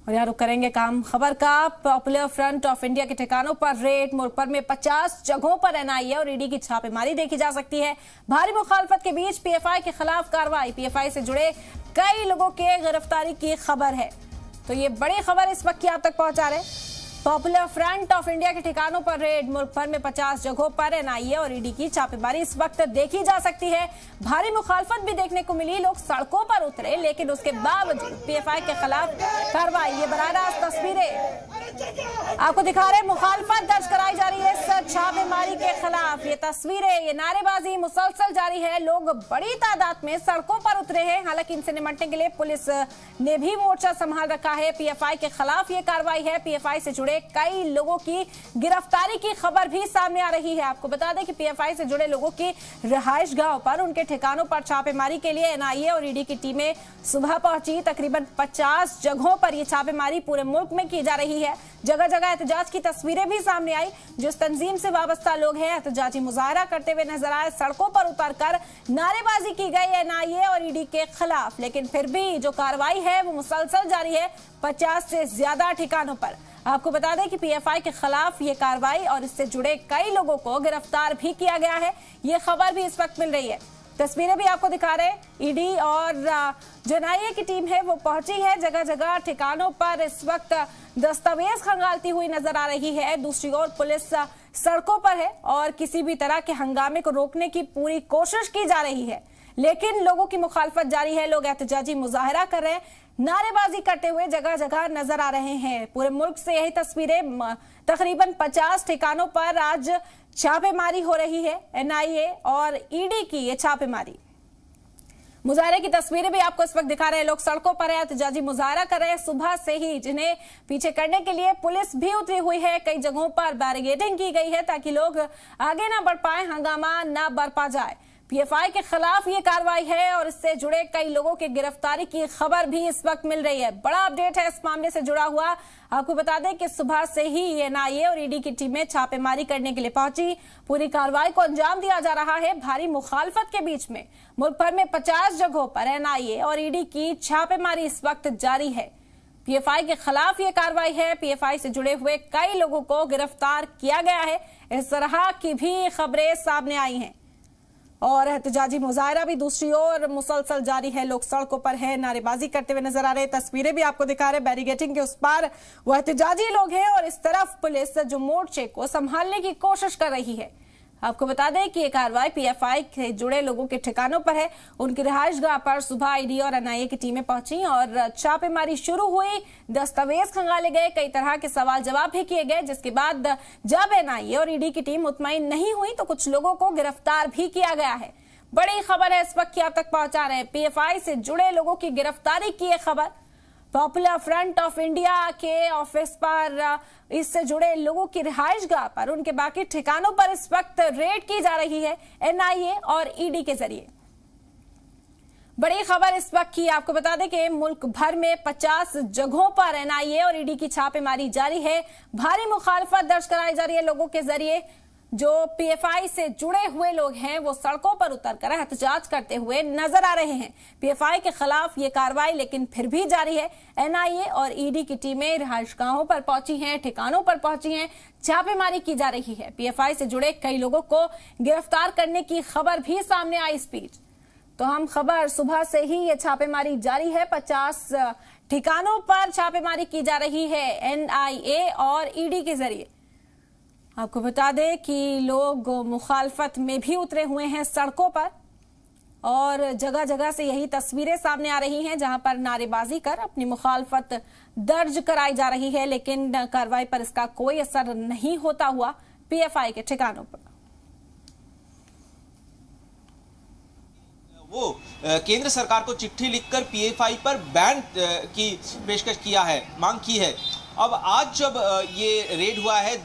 और यहाँ रुक करेंगे काम खबर का। पॉपुलर फ्रंट ऑफ इंडिया के ठिकानों पर रेड, मुल्क भर में 50 जगहों पर एनआईए और ईडी की छापेमारी देखी जा सकती है। भारी मुखालफत के बीच पीएफआई के खिलाफ कार्रवाई, पीएफआई से जुड़े कई लोगों के गिरफ्तारी की खबर है। तो ये बड़ी खबर इस वक्त की आप तक पहुंचा रहे। पॉपुलर फ्रंट ऑफ इंडिया के ठिकानों पर रेड, मुल्क भर में 50 जगहों पर एनआईए और ईडी की छापेमारी इस वक्त देखी जा सकती है। भारी मुखालफत भी देखने को मिली, लोग सड़कों पर उतरे, लेकिन उसके बावजूद पीएफआई के खिलाफ कार्रवाई। ये बराह रास्त तस्वीरें आपको दिखा रहे, मुखालफत दर्ज कराई जा रही है इस छापेमारी के खिलाफ। ये तस्वीरें, ये नारेबाजी मुसलसल जारी है, लोग बड़ी तादाद में सड़कों पर उतरे हैं। हालांकि इनसे निपटने के लिए पुलिस ने भी मोर्चा संभाल रखा है। पीएफआई के खिलाफ ये कार्रवाई है। पीएफआई से जुड़े कई लोगों की गिरफ्तारी की खबर भी सामने आ रही है। आपको बता दें कि पीएफआई से जुड़े लोगों की रिहाइशगाहों पर, उनके ठिकानों पर छापेमारी के लिए एनआईए और ईडी की टीमें सुबह पहुंची। तकरीबन 50 जगहों पर यह छापेमारी पूरे मुल्क में की जा रही है। जगह जगह एहतजाज की तस्वीरें भी सामने आई। जिस तंजीम से वाबस्ता लोग हैं एहतजाजी मुजाहरा करते हुए नजर आए, सड़कों पर उतरकर नारेबाजी की गई एनआईए और ईडी के खिलाफ। लेकिन फिर भी जो कार्रवाई है वो मुसलसल जारी है 50 से ज्यादा ठिकानों पर। आपको बता दें कि पीएफआई के खिलाफ ये कार्रवाई और इससे जुड़े कई लोगों को गिरफ्तार भी किया गया है। ये खबर भी इस वक्त मिल रही है। तस्वीरें भी आपको दिखा रहे हैं। ईडी और जो एनआईए की टीम है वो पहुंची है जगह जगह ठिकानों पर, इस वक्त दस्तावेज खंगालती हुई नजर आ रही है। दूसरी ओर पुलिस सड़कों पर है और किसी भी तरह के हंगामे को रोकने की पूरी कोशिश की जा रही है। लेकिन लोगों की मुखालफत जारी है, लोग एहतजाजी मुजाहरा कर रहे हैं, नारेबाजी करते हुए जगह जगह नजर आ रहे हैं। पूरे मुल्क से यही तस्वीरें, तकरीबन 50 ठिकानों पर आज छापेमारी हो रही है। एनआईए और ईडी की ये छापेमारी, मुजाहरे की तस्वीरें भी आपको इस वक्त दिखा रहे हैं। लोग सड़कों पर है, एहतजाजी मुजाहरा कर रहे हैं सुबह से ही, जिन्हें पीछे करने के लिए पुलिस भी उतरी हुई है। कई जगहों पर बैरिकेडिंग की गई है ताकि लोग आगे ना बढ़ पाए, हंगामा ना बरपा जाए। पीएफआई के खिलाफ ये कार्रवाई है और इससे जुड़े कई लोगों की गिरफ्तारी की खबर भी इस वक्त मिल रही है। बड़ा अपडेट है इस मामले से जुड़ा हुआ। आपको बता दें कि सुबह से ही एनआईए और ईडी की टीमें छापेमारी करने के लिए पहुंची। पूरी कार्रवाई को अंजाम दिया जा रहा है। भारी मुखालफत के बीच में मुल्क भर में 50 जगहों पर एनआईए और ईडी की छापेमारी इस वक्त जारी है। पीएफआई के खिलाफ ये कार्रवाई है। पीएफआई से जुड़े हुए कई लोगों को गिरफ्तार किया गया है। इस तरह की भी खबरें सामने आई हैं और एहतजाजी मुजाहरा भी दूसरी ओर मुसलसल जारी है। लोग सड़कों पर हैं, नारेबाजी करते हुए नजर आ रहे हैं। तस्वीरें भी आपको दिखा रहे हैं, बैरिकेडिंग के उस पार वो एहतजाजी लोग हैं और इस तरफ पुलिस जो मोर्चे को संभालने की कोशिश कर रही है। आपको बता दें कि ये कार्रवाई पीएफआई से जुड़े लोगों के ठिकानों पर है। उनकी रिहाइशगाह पर सुबह ईडी और एनआईए की टीमें पहुंची और छापेमारी शुरू हुई। दस्तावेज खंगाले गए, कई तरह के सवाल जवाब भी किए गए, जिसके बाद जब एनआईए और ईडी की टीम मुतमईन नहीं हुई तो कुछ लोगों को गिरफ्तार भी किया गया है। बड़ी खबर है इस वक्त की आप तक पहुंचा रहे हैं। पीएफआई से जुड़े लोगों की गिरफ्तारी की यह खबर, पॉपुलर फ्रंट ऑफ इंडिया के ऑफिस पर, इससे जुड़े लोगों की रिहाइशगाह पर, उनके बाकी ठिकानों पर इस वक्त रेड की जा रही है एनआईए और ईडी के जरिए। बड़ी खबर इस वक्त की आपको बता दें कि मुल्क भर में 50 जगहों पर एनआईए और ईडी की छापेमारी जारी है। भारी मुखालफत दर्ज कराई जा रही है लोगों के जरिए। जो पीएफआई से जुड़े हुए लोग हैं वो सड़कों पर उतरकर एहतजाज करते हुए नजर आ रहे हैं। पीएफआई के खिलाफ ये कार्रवाई लेकिन फिर भी जारी है। एनआईए और ईडी की टीमें रिहाइशगाहों पर पहुंची हैं, ठिकानों पर पहुंची हैं, छापेमारी की जा रही है। पीएफआई से जुड़े कई लोगों को गिरफ्तार करने की खबर भी सामने आई इस बीच। तो हम खबर, सुबह से ही ये छापेमारी जारी है। 50 ठिकानों पर छापेमारी की जा रही है एनआईए और ईडी के जरिए। आपको बता दें कि लोग मुखालफत में भी उतरे हुए हैं सड़कों पर और जगह जगह से यही तस्वीरें सामने आ रही हैं जहां पर नारेबाजी कर अपनी मुखालफत दर्ज कराई जा रही है। लेकिन कार्रवाई पर इसका कोई असर नहीं होता हुआ पीएफआई के ठिकानों पर। वो केंद्र सरकार को चिट्ठी लिखकर पीएफआई पर बैन की पेशकश किया है, मांग की है। अब आज जब ये रेड हुआ है,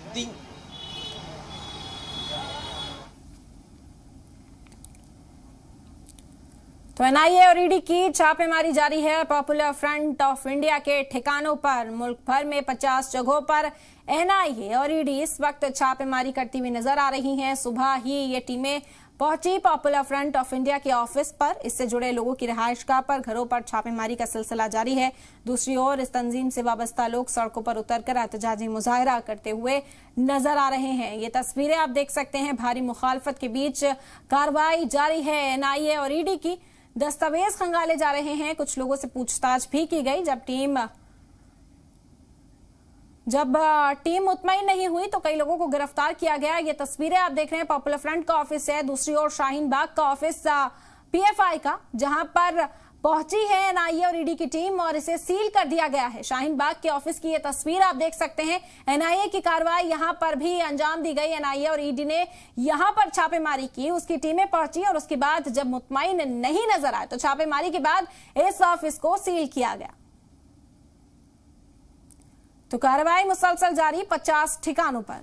तो एनआईए और ईडी की छापेमारी जारी है। पॉपुलर फ्रंट ऑफ इंडिया के ठिकानों पर मुल्क भर में 50 जगहों पर एनआईए और ईडी इस वक्त छापेमारी करती हुई नजर आ रही हैं। सुबह ही ये टीमें पहुंची पॉपुलर फ्रंट ऑफ इंडिया के ऑफिस पर। इससे जुड़े लोगों की रिहाइशगाह पर, घरों पर छापेमारी का सिलसिला जारी है। दूसरी ओर इस तंजीम से वाबस्ता लोग सड़कों पर उतरकर एहतजाजी मुजाहरा करते हुए नजर आ रहे हैं। ये तस्वीरें आप देख सकते हैं। भारी मुखालफत के बीच कार्रवाई जारी है। एनआईए और ईडी की दस्तावेज खंगाले जा रहे हैं। कुछ लोगों से पूछताछ भी की गई। जब टीम मुतमईन नहीं हुई तो कई लोगों को गिरफ्तार किया गया। ये तस्वीरें आप देख रहे हैं पॉपुलर फ्रंट का ऑफिस है। दूसरी ओर शाहीन बाग का ऑफिस पीएफआई का, जहां पर पहुंची है एनआईए और ईडी की टीम और इसे सील कर दिया गया है। शाहीन बाग के ऑफिस की ये तस्वीर आप देख सकते हैं। एनआईए की कार्रवाई यहां पर भी अंजाम दी गई। एनआईए और ईडी ने यहां पर छापेमारी की, उसकी टीमें पहुंची और उसके बाद जब मुतमईन नहीं नजर आए तो छापेमारी के बाद इस ऑफिस को सील किया गया। तो कार्रवाई मुसलसल जारी 50 ठिकानों पर।